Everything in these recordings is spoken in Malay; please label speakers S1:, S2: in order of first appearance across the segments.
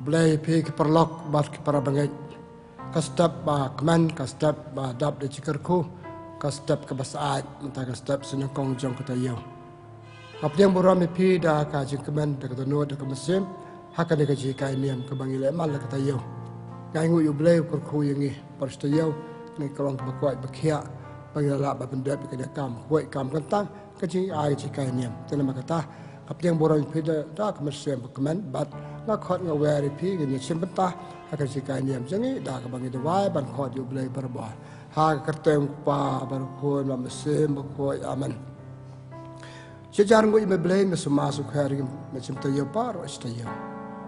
S1: ublay pi ki perlok bat ki para bangai ka step ba kman ka step ba dap de cikerku ka step ka basaat menta ka step sinakong jong ka tayo apdiang boram pi da ka jing kman da ka no da ka mesim haka de ka ji kai niam ka bangile mal ka tayo ngai ngu ublay kurku yangi par tayo ni kolong ba kwai ba khia bangila ba bendap ka de kam kwai kam kan tang ka ji ai ji kai niam tena makata apdiang boram pi da ka mesim ba kman bat la khot nga wari pi ni chimbata haka ji kai niam jangi da ka bangi de wai ban khot ublay par ba ha kerteng pa bar ko na mesim ba ko aman sejar ngui me blay me sumasu khari me chimta yo par ostayo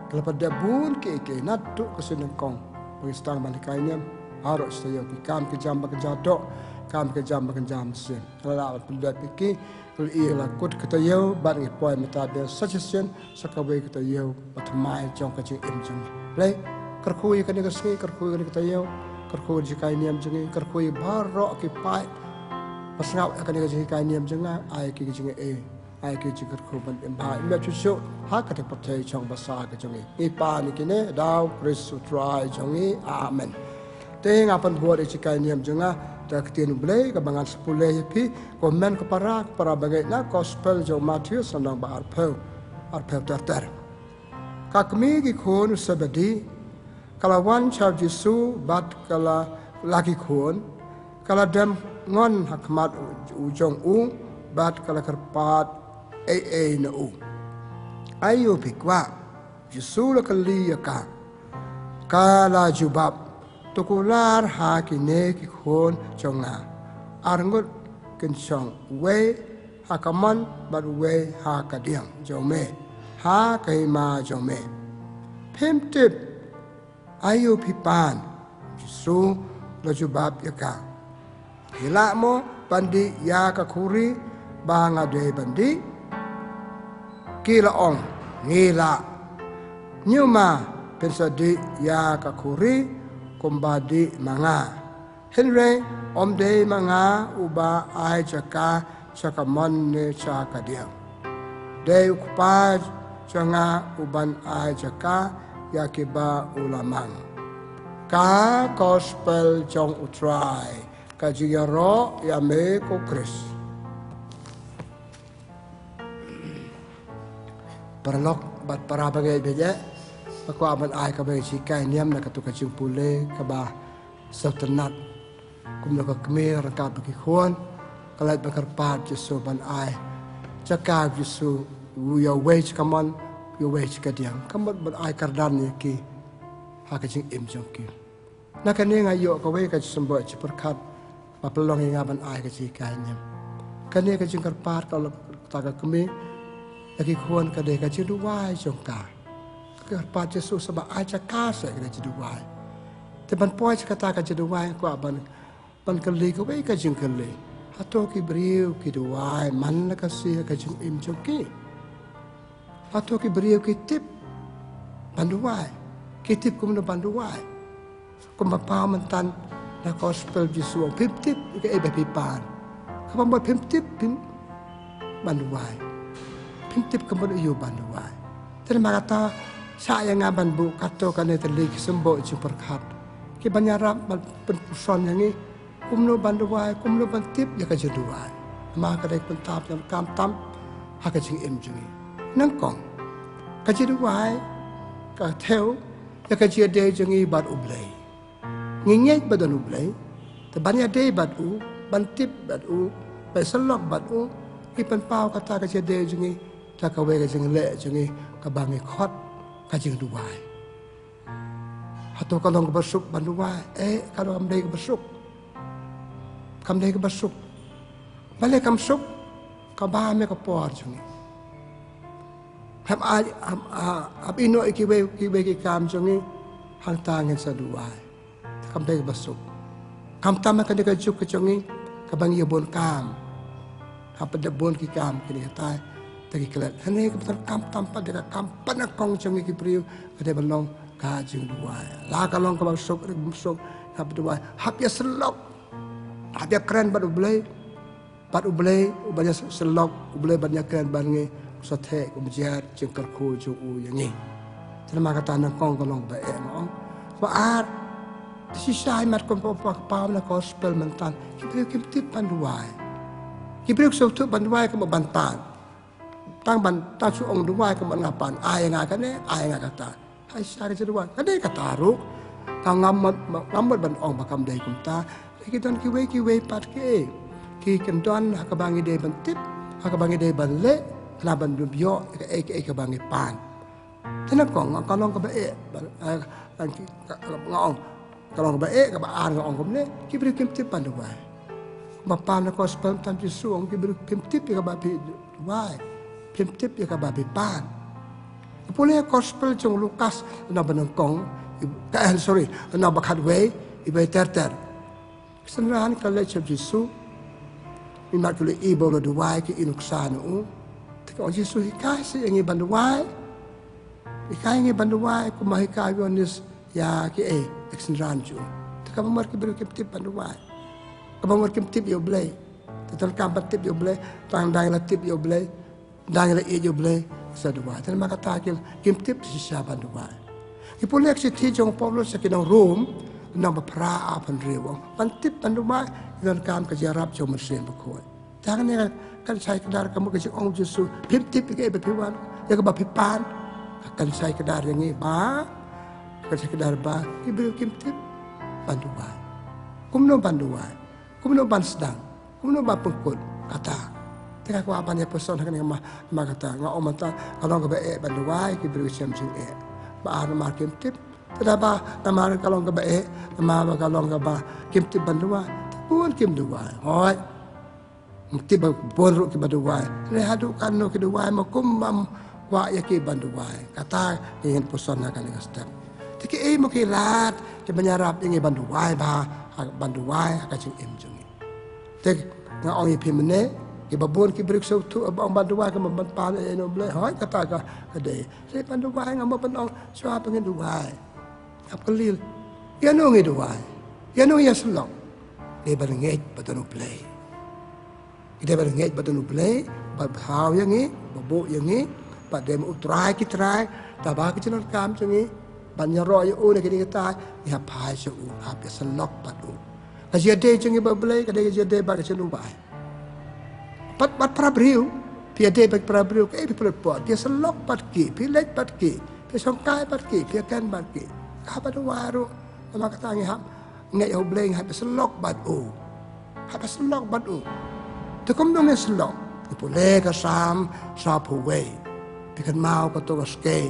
S1: kalau pada bun ke nat tu keseneng kong pengistang ban kai niam haro ostayo ki kam ke jam ba ke jado kam ke jam ba ke jam sen la pendat piki la kut ketayo ban ngi poi meta de suggestion sakawe ketayo patmai jong ka jing im jing play kerkui ka ni ka ski kerkui ka ni ketayo kerkui ji kai niam jing kerkui baro ki pai pasngau ka ni ka ji kai niam jing ai ki jing e ai ki ji kerkui ban im bai me chu shu ha ka te patai chong basa ka jing e pa ni ki ne daw chris try jong e amen te ngapan buat ji kai niam jing tak tian blay kebangan 10 pi komen para bagai na gospel jo Matius nang ba arpel terter kakmi ki khon sabadi kalawan chau Jesu bat kala lagi khon kala dem ngon hakmat ujong u bat kala kerpat na u ayo pikwa Jesu la kali ka kala jubab tukular ha ki ne ki khon chonga arngut ken chong we hakaman bar we ha ka diam jome ha kai ma jome phim tip ayu pipan Jesu lo jubab yaka hila mo bandi ya ka khuri banga de bandi kila ong ngila nyuma pensadi ya ka khuri kumbadi manga henre omde manga uba ai chaka chakamon ne chaka dia de ukpa changa uban ai chaka yakiba ulamang ka gospel chong utrai ka jiyaro ya me ko Chris perlok bat para bagai beje aku aman ai ka bagi sikai niam na katu ka cimpule ka ba sautanat kum na ka kmer ka bagi khon kalai bakar pat Jesu ban ai chaka Jesu your wage come on your wage ka diam kamot ban ai kardan ni ki ha ka jing im jong ki na ka ne nga yo ka we ka sembo ci perkat ba pelong nga ban ai ka sikai niam ka ne ka jing karpat ka ta ka kme lagi khon ka de ka ci du wai jong ka kerpat Yesus sebab aja kasih kita jadi wai. Teban poin kata kita jadi wai ko ban kali ko wei ka jing kali. Hato ki beriu ki wai man na kasih ka jing im joki. Hato ki beriu ki tip bandu wai. Ki tip kum na bandu wai. Kum pa mentan na gospel Yesus pip tip ke e be pipan. Ka ba pip tip pim bandu wai. Pip tip kum yo bandu wai. Terima kata saya ngaban bu kato kane terlik sembo ci perkat ki banyarap pen puson yang ni kumno banduai kumno bantip ya ka jeduai ma ka dek pentap yang kam tam ha ka jing im jing nang kong ka jeduai ka theo ya ka jede jing bat ublay ngingej badan ublay te banya de bat u bantip bat u pe selok bat u ki pen pau kata ka jede jing ta ka we ka jing le jing ka bangi khot kajing duai. Atau kalau bersuk banduai, kalau kamdai bersuk, balik kamsuk, kabame kapor jungi. Ab ino ikiwe kam jungi, hang tangan sa duai. Kamdai bersuk. Kam tama kan dia juk jungi, kabang yabon kam. Apa debon ki kam kini katai. Tagi kelat, hanya kebetulan kam tanpa dia kam panakong cungi kipriu, ada belong kajing dua. Lah kalau kau masuk, hab dua, hab ya selok, hab ya keren batu belai, ubahnya selok, ubahnya banyak keren bangi, sathe kumjiat cengkar ku juku yang ni. Terima kata nang kong kolong ba ngong. Baat si sai mat kon pa na gospel mentan. Kibri kim tip banduai. Kibri so tu banduai ko bantan. Tang ban ta su ong duai ko ngapan. Ai nga kane ai nga kata. Hai sari duai. Kade kata ru. Tang ngamot ban ong bakam dai kum ta. Ki don ki we pat ke. Ki ken don ka bangi dai ban tip. Ka bangi dai ban le. La ban du bio ka bangi pan. Tenang kong kalong ka ba ngong kalong ka ba ka ba an ngong kom ne kibri kim tip pan duai. Ma pan na gospel tam ti suong kibri kim tip ka ba pi duai. Kim tip ka ba pi pan. Pulih gospel jong Lukas na banang kong sorry na bakat we ibai ter. Kesenrahan kala cep Yesus mimat kule ibo na duai ki inuksano. Teka on Yesus hikai si yang iban duai. Ikai ngi banduai ko mahikai yonis ya ki eksenran ju. Teka mamar ki beri tip banduai. Kamamar kim tip yo blay. Tetel kampat tip yo blay. Tang dang la tip yo blay. Dang la yo blay. Sa duai. Ten maka takil kim tip si siya banduai. Ipulek si ti jong Paulos sa kinang Rome nang mapra apan riwang. Pantip banduai yon kam ka jarap jo mersen bakoy. Jangan ni kan saya kedar kamu kasi ong Yesus. Kim tip ki bepiwan. Ya ka bapipan. Akan saya kedar yang ini ba, akan saya kedar ba, iberi kim tip banduai, kumno ban sedang, kumno ban pengkut kata, tengah ku apa ni person akan yang mah kata, ngau mata kalau ke bae banduai, iberi siam sing ba nama kim tip, tidak ba nama kalau ke bae, nama kalau ke ba kim tip banduai, pun kim duai, hoi, tip pun ruk kim banduai, lehadu kanu keduai makum wa yaki banduai kata ingin puson akan dengan step tiki mo kilat di menyarap ingin banduai ba banduai kacing jungi tek nga ong ipimne ki babon ki brik so tu abang banduai ka maban no ble hoy kata ka kade se banduai nga maban so apengin duai apelil ya no ngi duai ya no ya selok e barengej batanu play ide barengej batanu play ba haw yang ngi babu yang ngi Pak dem utrai kitrai tabak kecil kam cengi banyak roy ne kini kata ya pai su hap ya selok padu kasi ade cengi bablai kada kasi ade ba kasi nubai pat prabriu pi ade ba prabriu ke pi pot dia selok pat ki pi let pat ki pi songkai pat ki pi kan pat ki apa tu waru nama kata ngi hap ngai ho bleng hap selok bat hap selok bat tu kom dong selok ipule ka sam sa puwei ikan mau ka to ske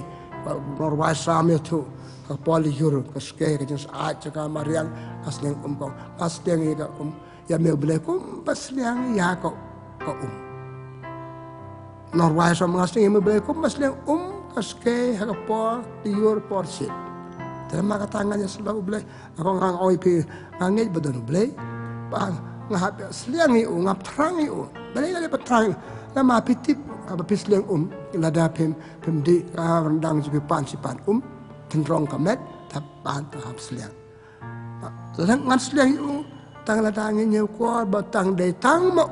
S1: norway sam itu ka poli yur ka ske ka jins a ka mariang asleng kong asleng ida ya me ble kum pasleng ya ko norway sam asleng me ble kum pasleng ka ske ha ka por yur por sit terima ka tangannya selalu ble ako ngang oi pi ngangej badon ble pa ngap asleng i ngap trang i ble le patrang lama pitip apa pisleng lada pem di rendang juga pan sipan tenrong kamet tapan tahap seliang sedang ngan seliang tang lada ngin ko batang de tang ma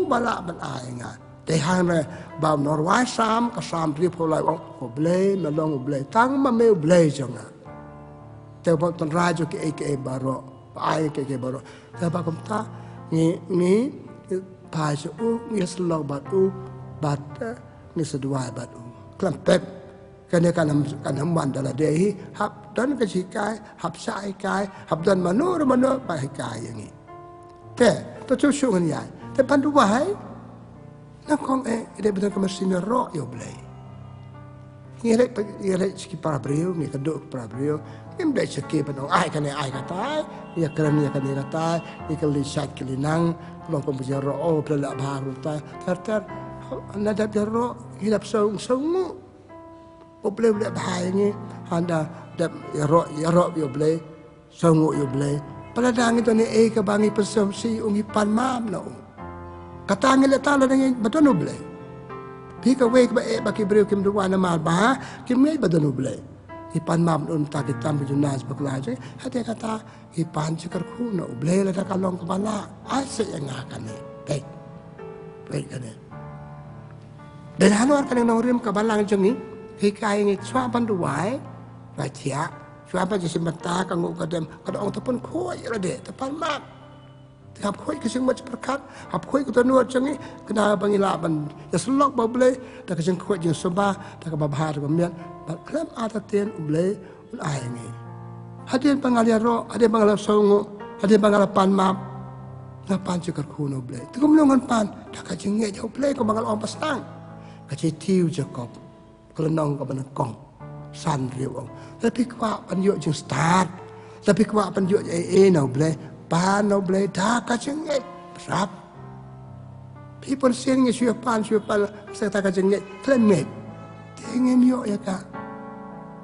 S1: bala ban ainga de hang re ba norway sam ka sam ri pholai ko ble melong ble tang ma me ble jonga te bo ton rajo ke baro ai ke baro ta ba kom ta ni pa su ni slog bat ni seduai bat klampet kene kanam wan dala dehi hap dan kasikai hap sai kai hap dan manur pa kai yang ni te to chu shu ngan yai te pandu wahai na kong ide betul kemesin ro yo blai ngere ski para brio ni kaduk para brio im dai ski panong ai kata ya keren ya kata ikali syak kilinang long komputer ro pela baru ta ter nada biro hilap song oble bahaya ni anda dap ro yo ble songo yo ble paladang itu ni ka bangi person si ungi pan mam no katangil tala dengan badano ble pika we ba ki brio kim duwa na mal ba kim me badano ble ipan mam un ta kitam junas bakla je hate kata ipan cikar ku no ble la ta kalong kepala ase yang akan ni baik kan dan hanu akan yang naurim ke balang jengi Hikai ni cuma banduai, baca, cuma baca semata kanggo kadam orang tepun koi rade, tepan mak. Hap koi kesing macam perkat, hap koi kita nuat cengi, kena bangilaban. Ya selok boleh, tak kesing koi jeng soba, tak kebahar kemian. Kelam ada ten boleh, ulai ni. Hadian pengalian roh, hadian pengalian songo, hadian pengalian pan map. Ngapan cakar kuno boleh. Tengok melongan pan, tak kesing ngej jauh boleh kau pengalian orang pasang. Kecil tiu Jacob. Kalau nong ke benengkong, san riuang. Tapi kuat panjuk jeng start. Tapi kuat panjuk nau boleh, pan nau boleh, dah kacengit, berap. People saying is pan, saya tak kacengit, kelemet. Tengem yuk ya kak.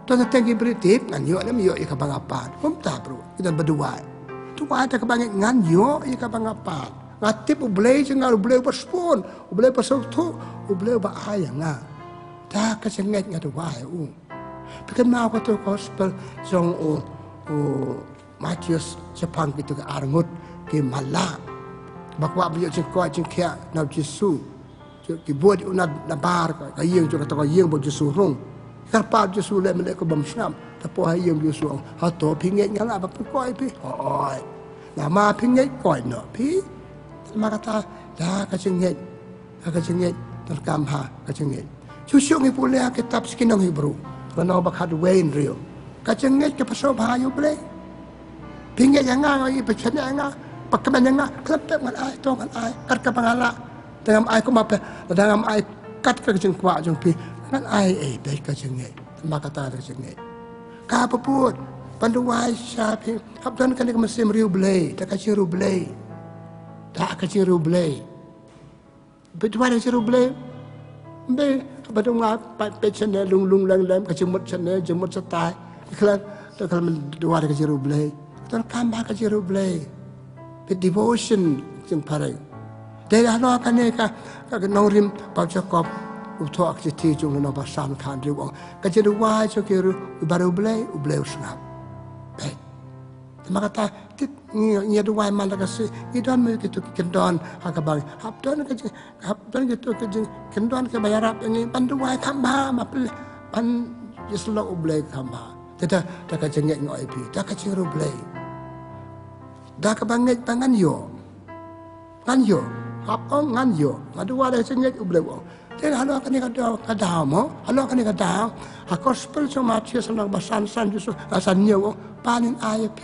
S1: Tuan tengki beritip, ngan yuk ni yuk ya kak bangapan. Kum tak bro, kita berdua. Tu ada kebangit ngan yuk ya kak bangapan. Ngatip boleh cengar, boleh berspon, boleh bersautu, boleh beayang ngah. Dah kesengit ngadu wahai Bikin mau kata gospel jong Matius Jepang gitu ke Arngut ke Malak. Bakwa beliau jengkau jengkia nau Jesu. Ki buat unad nabar ka yeng juga kata yeng bo Jesu rong. Karpa Jesu le melek ko bamsam. Tapo ha yeng Jesu ha to pingit ngala ba koi pi. Oi. Nama pingit koi no pi. Maka kata dah kesengit. Kesengit terkam ha kesengit. Susuk ni boleh kitab sekinong Hebrew. Kerana bakat wain rio. Kacengit ke pasal bahayu boleh. Pinggit yang ngai bercanda yang ngai. Pakeman yang ngai. Kelepek ngan ai, tong ngan ai. Kat ke pangala. Dengan ai ku mape. Dengan ai kat ke keceng kuat jeng pi. Ngan ai baik kacengit. Maka kata kacengit. Ka apa pun. Panduai siapi. Habdan kan dia mesin riu boleh. Tak kaceng riu boleh. Tak kaceng riu boleh. Betul ada riu boleh. Be badung ngap pe channel lung lang kecemut channel jemut setai kalau dua ada kejeru belai kalau kambah kejeru belai pe devotion jeng parai dari halo akan ni ka nongrim pau Jacob uto akti jung no basan kan riwang kejeru wa kejeru baru belai usngap baik maka kata ni dua malah kasih idon me gitu kendon hakabang habdon gitu kendon ke bayarap ini panduai kamba mapel pan jeslo ublay kamba tada taka jengek ngoi pi taka ciru blay dah kebanget pangan yo hapong ngan yo ngadu ada jengek ublay wong dan halo akan kadau mo halo akan kadau gospel cuma cia senang basan justru asannya wong paling ip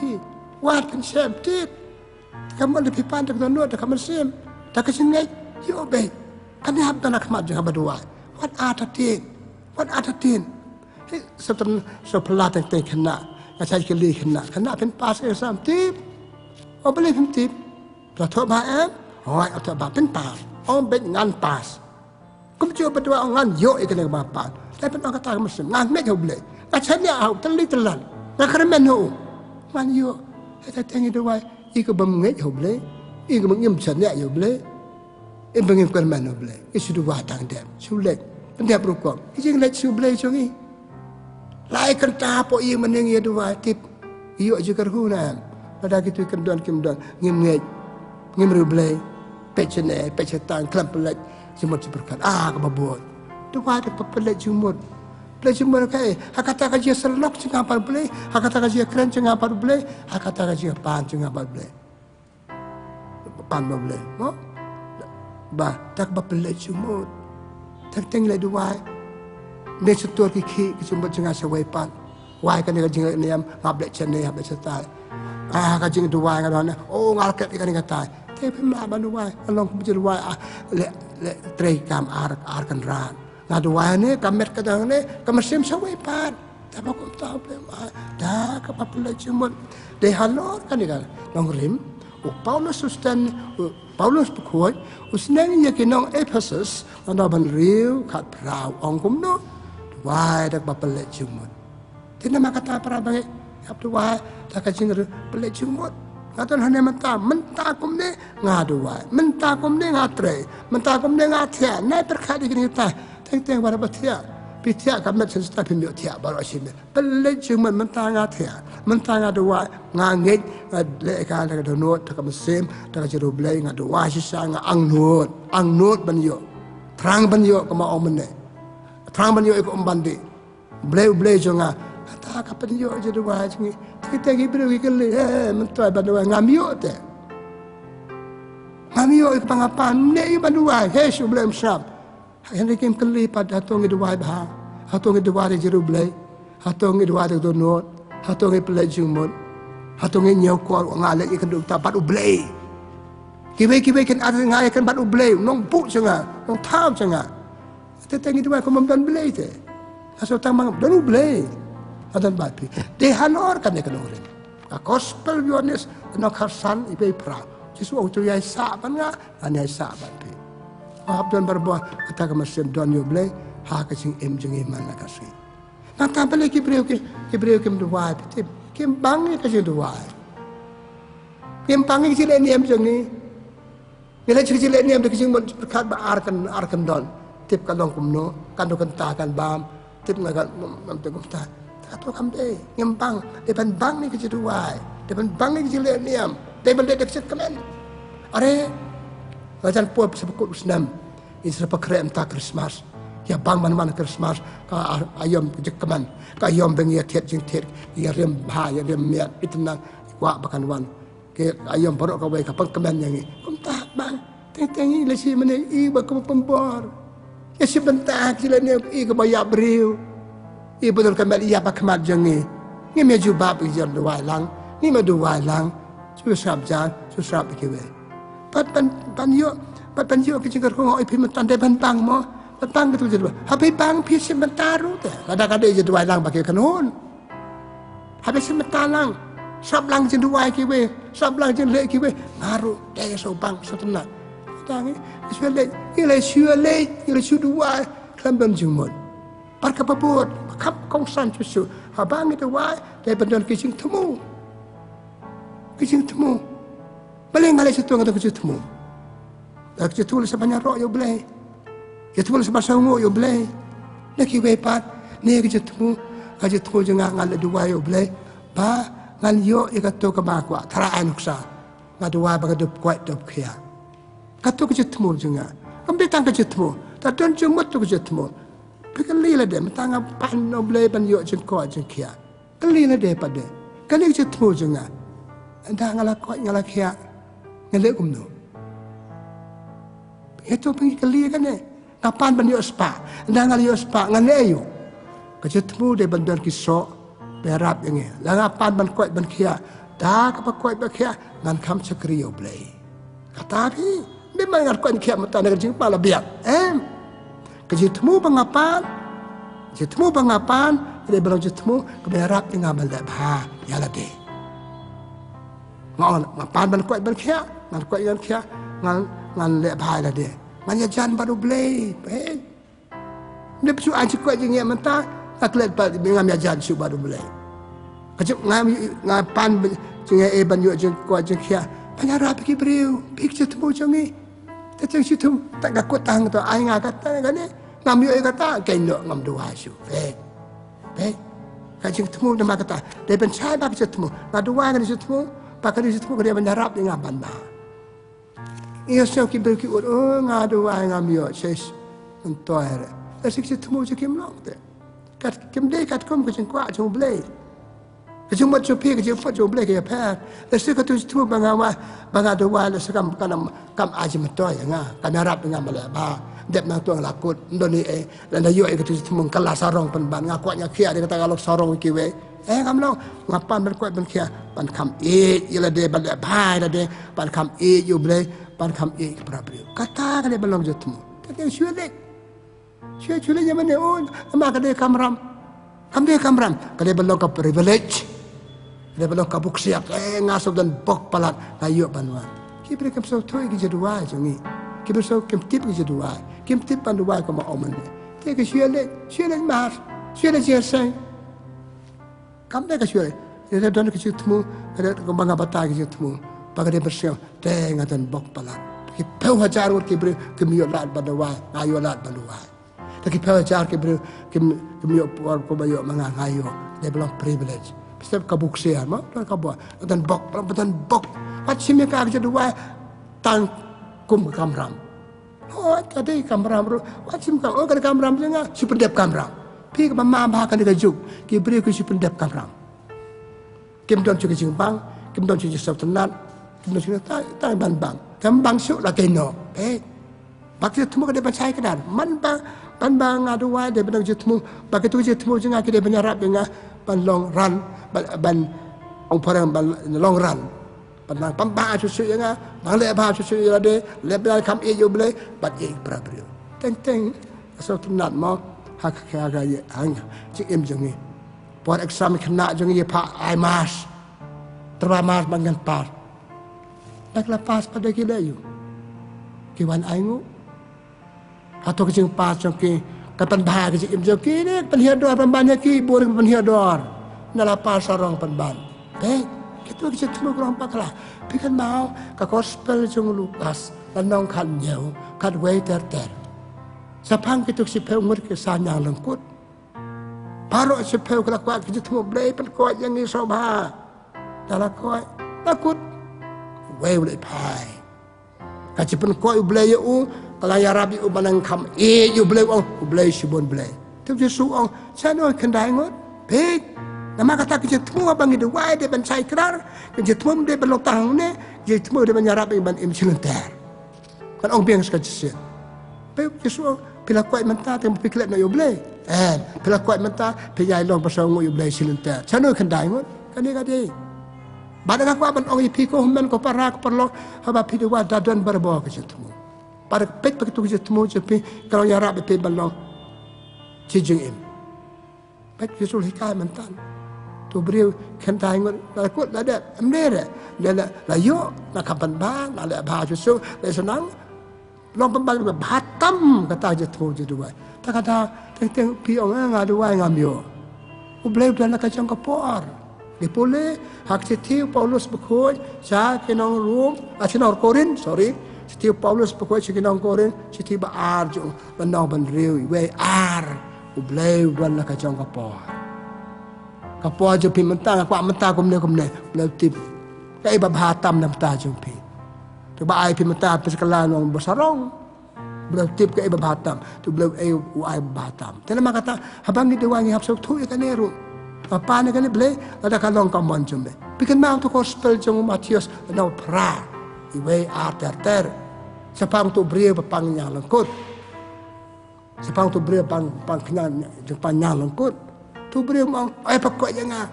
S1: Wat kan sem tit. Kamu lebih pandai dengan nuat, kamu sem. Tak kesinggai, yo baik. Kami hampa nak mat jangan berdua. Wat ada tin. Setelah sepelat yang kena, ngacai keli kena pen pas esam tip. Oh boleh pen tip. Latok baam, latok baam pen pas. Baik ngan pas. Kamu cuba berdua ngan yo ikan yang bapak. Tapi orang kata kamu sem, ngan mek boleh. Ngacai ni au telan. Ngakremen ho. Ngan yo. Saya tengok itu why, ika bangit boleh, ika bangim sana boleh, ika bangim kerman boleh. Itu sudah watang dem, sulit. Pendiap rukuk, itu yang lain boleh cungi. Lai kan tapo ia menengi itu why tip, iyo aja kerhuna. Pada gitu kendon ngim boleh, pecetang kelampelat, jemut seberkat. Kebabuat. Itu why ada pepelat jemut. Belajar mereka, hakata kaji selok cengah apa boleh, hakata kaji keren cengah apa boleh, hakata kaji pan cengah apa boleh, pan boleh, no? Bah, tak berpelat cumut, tak tinggal dua, ni setor kiki cumut cengah sewai pan, wai kan dia kaji ni am ngablet cene ngablet setai, kaji dua kan mana, ngalket ikan kata, tapi melaban dua, along kemudian dua, le trekam kan ran. Ngaduan ni kamet kadang ni kamesim sawai pan. Tapi aku tahu belum. Dah kapapula cumut. Deh halor kan ni kan. Nongrim. Paulus sustan. Paulus berkuat. Usnang ia kinong Ephesus. Anda banriu kat perahu ongkum no. Wai dak kapapula cumut. Tidak mak kata para bangai. Abdu wai dak kacing pelik cumut. Ngatan hanya mentakum ni ngaduan. Mentakum ni ngatre. Mentakum ni ngatia. Nai berkat di kita. Teng bara batia pitia kamet sensta pimio tia bara sime pelle cuma mentanga tia mentanga dua ngangit le ka le donot ka mesim ta ka jeru blai nga dua sisa nga angnut banyo terang banyo ka ma omene terang banyo ko ombandi Blay jonga. Kata kapan yo je dua jengi. Kita gi bro gi kele mentua bandua ngamio te. Ngamio ik pangapan ne bandua hesu blem sap. Henry kim kele pada tong dua bah. Hatong dua de jeru blay. Hatong dua de donot. Hatong pelaj jumut. Hatong nyau ko ngale ikan duk tapat blay. Kiwe kan ada ngai kan bat blay nong pu jenga. Nong tham jenga. Tetang dua ko memdan blay te. Asal tamang dan blay. Adan bapi. They halor kan kan orang. A gospel Yohanes nak harsan ibe pra. Jisu auto yai saban nga anai saban pi. Hab don berbuah kata kemasem don yo blay ha ka sing jeng iman la kasih. Nak ta bele ki breu ki mduai pi kim bang ka sing duai. Kim bang ki le ni jeng ni. Bila ci le ni am ki sing berkat ba arkan don. Tip kalong kumno kan do kan ta kan bam. Tip ngagal mam te kumta. Atau kamde ngempang depan bang ni kecil duai depan bang ni kecil niam table dek set kemen are ajan puap sebekut senam ini sepa krem ta Christmas ya bang mana Christmas ka ayam kecil keman ka ayam bengi tiat jing tiat ya rem ha ya rem miat itu nang wa bakan wan ke ayam borok ka wei ka pengkeman yang ni entah bang teng lesi mana i ba ka pembor ya sebentar kecil ni i ka bayar beriu I betul kembali ia pak kemat jengi. Ni meju bab ijar dua lang. Ni medu dua lang. Susah jalan, susah bekiwe. Pan yo kecingkar ko ngoi pi mentan de bang mo. Bang betul jadi. Habi bang pi sementaru te. Kadang-kadang ijar dua lang pakai kanun. Habi sementar lang. Sab lang jen dua kiwe. Sab lang jen le kiwe. Ngaru daya so bang so tenang. Kadang ile syua dua kelamban jumut. Parka babut, kap kongsan susu. Habang itu wai, dari bandar kicing temu. Boleh ngalai situ ngata kicing temu. Dak kicing tulis sebanyak roh yo boleh. Ya tulis sebanyak sangu yo boleh. Nak wepat, ni kicing temu jangan ngalai dua yo boleh. Ba ngal yo ikato kabakwa, taraan uksa. Ngadua bagadop kuat dop kia. Kato kicing temu jangan. Ambil tang kicing temu. Tak don jumut tu kicing temu. Kali lah dia, mentang pan noble pan yuk jengkau jengkia. Kali lah dia pada, kali je tu jenga. Anda ngalak kuat ngalak kia, ngalak kumno. Itu pergi kali kan ni. Kapan pan yuk spa, anda ngalak yuk spa ngalak yuk. Kecetemu dia bandar kisok, berap yang ni. Langapan pan kuat pan kia, dah apa kuat pan kia, ngan kam cekri yuk belai. Kata ni, memang ngalak kuat kia mentang nak jengpa lah biar. Kejitmu pengapan, dia belum jitmu keberap dengan balap ha, ya lah deh. Ngapan ban kuat ban kia, ngan kuat ban kia, ngan lep ha lah deh. Manja jan baru beli, dia pesu aja kuat jengnya mentah, nak lihat dengan jan su baru beli. Kejip ngapan jengnya ban yuk jeng kuat jeng kia, banyak rapi beriu, pik jitmu jengi. Tacang situ tak gakut tang tu ai ngakata kan ni ngam yo kata kaino ngam dua su kajing temu nama kata dia ben sai bab temu ngadua kan temu pakai di temu dia mendarap dengan banda iyo so ki berki ngadua ngam yo ses entoire asik temu je kim long te kat kim de kat kom kajing kwa jong blai kajing mat chopi kajing fot jong blai ke pa asik kat temu bangadua la sekam kanam kam aji metoy nga kamerap dengan malaba dep nang tuang lakut ndoni dan dayo ikut temu kala sarong penban ngakuatnya kia dia kata kalau sarong kiwe kamlo ngapan berkuat ben kia pan kam ila de bal bai la de pan kam yu ble pan kam prabri kata kan dia belum jatmu tapi syulik zaman ni on ama kan dia kamram kan dia belum ke privilege dia belum ke buksiap ngasuk dan bok palat ayo banwan kibri kam so toy ki jadwa jangi kibri so kim tip ki jadwa kim tip pan dua ko ma omen te ke syulik mar syulik jersai kam de ke syulik dia don ke temu ada kembang bata ke temu pakai dia bersih te ngatan bok palat ki peu hajar ur kibri kemiyo lat badwa ayo lat badwa tapi peu hajar kibri kemiyo por ko bayo manga ayo dia belum privilege setiap kabuk siar ma kabua dan bok Pacim yang kerja dua tang kum kamram. Oh tadi kamram ru. Pacim kan oh kan kamram jangan super dep kamram. pi ka ma ba ka ni ka juk ki bri ku si pendap kam ram kim don chu ki jing bang kim don chu sab tanat kim don chu ta ban bang kam bang su la ke no bak je temu ka de bacai ka dan man bang adu wa de ban je temu bak tu je temu jenga ki de banyarap jenga ban long run ban ong parang ban long run ban pamba su jenga bang le ba su la de le ban kam e yo ble bat e pra brio teng sab tanat mo hak ka ga ye hang chi em jengi por exam kena jengi pa ai mas terbamas bangan par nak lepas pada kita you kiwan aingu atau kecing pas ki kapan bah kecing im joki ni penhiador pembannya ki boring penhiador nala pas sarong penban kita kecing temu kurang paklah pikan mau ka gospel jong Lukas lanong kan nyau kan wei ter sapang kita si peu ngur ke sanyang lengkut paro si peu kala kuat kecing temu blai pen kuat yang ni sobha dala kuat takut wei boleh pai kaci pen kuat blai u kalau ya Rabbi ubanang kam you blai sibon blai tu Yesu ong chano kendai ngot pek nama kata kerja temu abang itu wai de ban sai krar kerja temu de ban lotang ne kerja temu de ban ya Rabbi ban im silenter kan ong biang sekali sia pek Yesu ong pila kuat menta tem piklet no yo blai pila kuat menta piyai long pasal ngo yo blai silenter chano kendai ngot kani badang aku aban ong ipi ko men ko para ko perlo haba pidu wa dadan barbo kerja temu pada pek begitu kita temu jepi kalau ya Rabbi pe balong cijing im pek Yesus hikai mentan tu beriu kentai ngot la kut la dat amne la yo la kapan bang la ba Yesus la senang long pembal batam kata je temu je dua tak kata teng pi ong nga dua ngamyo ubleu dan la kacang kapor dipole hak setiu Paulus bekoi sa kenong rum asinor Korin sorry setiap Paulus pokok cikinong korin setiap ar jo benau benriu we ar ubleu dan la kacang kapor jo pi mentang aku mentang kumne bleu tip kai ba batam nam ta jo pi tu ba ai pi mentang pi sekalan wong besarong bleu tip kai ba batam tu bleu ai batam tena kata habang ni dewangi hap sok tu ikaneru apa ne kan ble ada kalong kamon jombe pikan mau tu gospel jong Matius no pra iwe ter sepang tu beri pang nyang lengkut sepang tu beri pang kenyan jepang nyang lengkut tu beri mau pokok jangan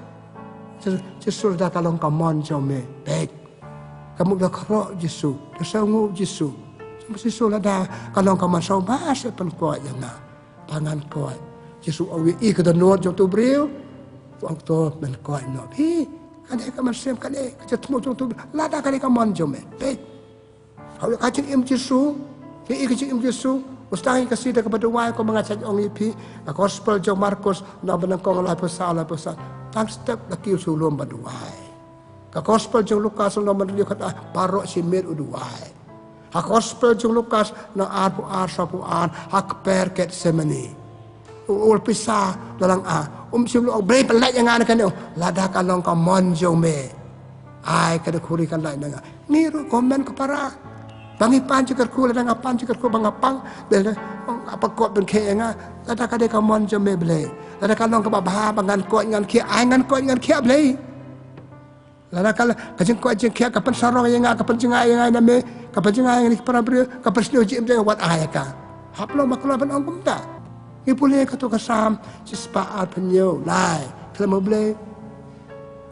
S1: Yesus dah kalong kamon jome baik kamu dah kerok Yesus dah sangu Yesus Yesus dah kalong kamon sau bahasa pen kuat jangan pangan kuat Yesus awi ke danot jom tu beri waktu ben kuat no pi kadai ka masem kadai ka temu tu lada kadai ka mon jome baik kalau kacing im Yesu ke kacing im Yesu ustahi kasih kepada wai ko mengajak ong ipi gospel jong Markus na benangkong la pasal tang step laki sulum baduai ka gospel jong Lukas na mendio kata parok simir uduai ha gospel jong Lukas na ar sapu ar hak per ket semeni ul pisah dalam simlo bre pelak yang ana kan lada kalong ka monjo me ai kada kuri kan lai nanga niru komen kepara bangi panci kerku ladang apan cikerku bangapang bel apa kot ben ke nga lada kada ka monjo me ble lada kalong ka bah bangan kot ngan ki ai ngan kot ngan ki ble lada kala kajeng kot jeng ki kapan sarong yang kapan jengai yang na me kapan jengai yang para bre kapan sino jim jeng wat ai ka haplo maklo ben ong kumta Ipulih katu kasam sispaat penyo lai kalau boleh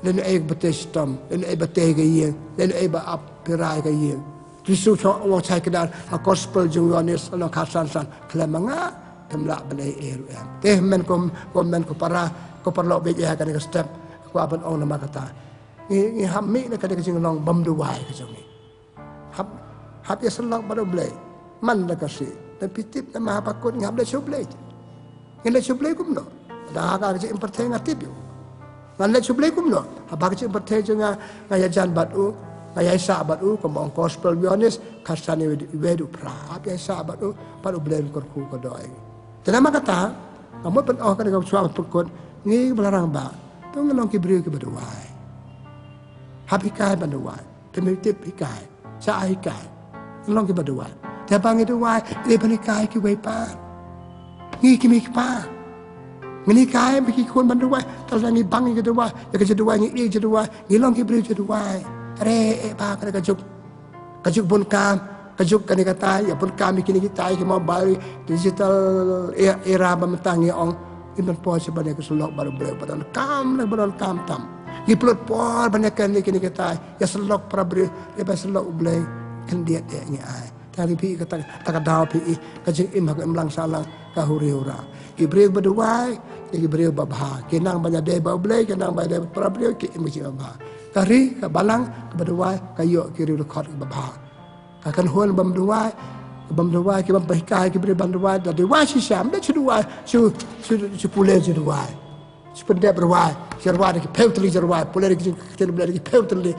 S1: dan betul sistem dan betul gaya dan ap pirai gaya Yesus orang cai kedar gospel jung Yohanes orang kasan kalau manga temlak belai men kom para ko perlu beja kan step ko aban on nama kata ni hammi nak kada kecing long bam duai kecing ni hap ya selak pada belai man nak kasih tapi tip nama pakut ngap dah belai Ngale sublay kum no. Dah ka kasi impertay nga tip yo. Ngale sublay kum no. Habang kasi impertay nga yajan batu, ngaya isa batu, kumong gospel Yohanes kasani wedu pra. Apa isa batu paru blame korku ko doy. Tenama kata, kamu pen kan kau suam pekut ngi belarang ba. Tu ngelong kibri ke baduai. Happy kai baduai. Tip hikai. Sa hikai. Ngelong ke baduai. Tiapang itu wai, le panikai ki wai pa. Ngi kimi pa Ngini kai bagi kon banduai, terus ngi bang ngi kedua, ya kedua ngi kedua, ngi long ki beri kedua. Re ba ka kajuk pun kam, kajuk kan kata ya pun kami kini kita ki mau bari digital era bamentang ya ong iman po sebanyak kesulok baru boleh badan kam tam. Ngi plot por banyak kan kini kita ya selok para beri ya ba selok boleh kan dia ngi ai. Tadi pi kata takadaw pi kajuk imah imlang salang kahuri ora. Ibril berdua, Ibril babah. Kenang banyak day bablay, kenang banyak day prablay, ke imji babah. Kari ke balang ke berdua, kayu kiri rekod ke babah. Akan huan berdua ke bambahkai ke beri berdua. Dari wasi syam, dah cedua, cu pulai cedua, sependek berdua, cerwa ke peutli cerwa, pulai ke kecil boleh ke peutli.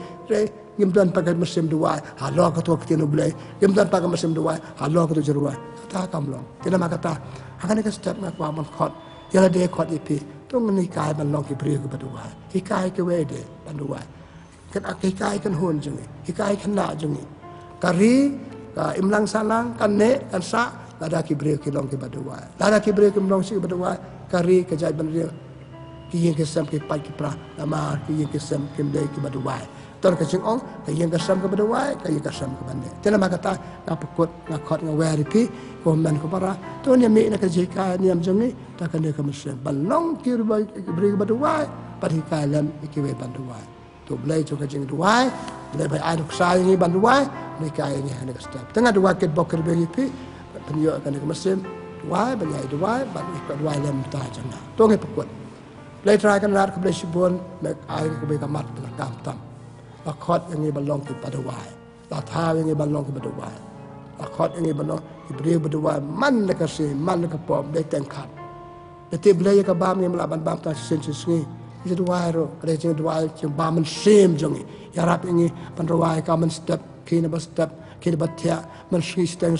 S1: Gimdan pakai mesin dua, halau ketua kecil boleh. Gimdan pakai mesin dua, halau ketua cerwa. Kata kamu long, tidak mak kata. Akan kita step nak buat khot, ialah dia khot ipi. Tu menikai balong kibri ke berdua, hikai ke wede berdua. Kan hikai kan hun jengi, hikai kan nak jengi. Kari imlang salang kan ne kan sa, lada kibri ke long ke berdua. Lada kibri ke long si berdua. Kari kejai berdua. Kiyeng kesem ke pai kiprah, nama kiyeng kesem ke mdai ke berdua. Tuan kecing ong, kiyeng kesem ke berdua, kiyeng kesem ke bandai. Tiada mak kata nak pukut nak khot nak wear ipi. Komen ko para to ni mi na kajika ni am jongi ta kan ka mesem balong kir ba beri badua pari kalam ikiwe bandua to blai to kajing dua blai bai aduk sai ni bandua ni kai ni hana step tengah dua ket boker beri pi penyo kan ka mesem dua banyak dua ban ko dua lam ta janga to ngi pukut blai try kan rat ko blai sibon mek ai ko be ka mat tam tam la khot yang ni balong ki badua la tha yang ni balong ki badua akot ini benar Ibril berdua man nak kasih man nak pom dia tengkat. Jadi beliau yang kabam yang melaban bam tak sensi itu dua ro ada yang dua yang bam sem jongi ya rap ini pendua kaman step kini step kini batia men steng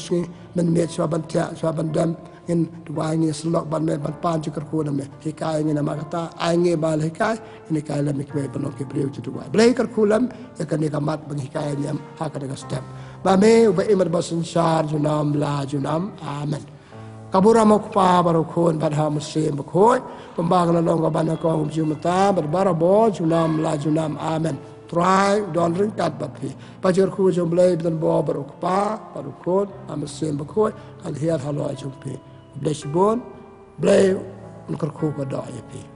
S1: men met saban tia saban dam in dua ini selok ban ban pan juga kerku nama hikai ini nama kata ainge bal hikai ini kai lam ikbe benar Ibril itu dua beliau kerku lam ya kan kamat bagi hikai ini hak ada step. Bame uba imar basin syar junam la junam amen. Kabura mokpa barukun badha musim bakhoy pembang na long kabana ko jumata barbara bo junam la junam amen. Try don ringkat bapi. Pajar ku jumlay dan bo barukpa barukun amusim bakhoy al hiat halo jumpi. Bless bon blay unkarku pada api.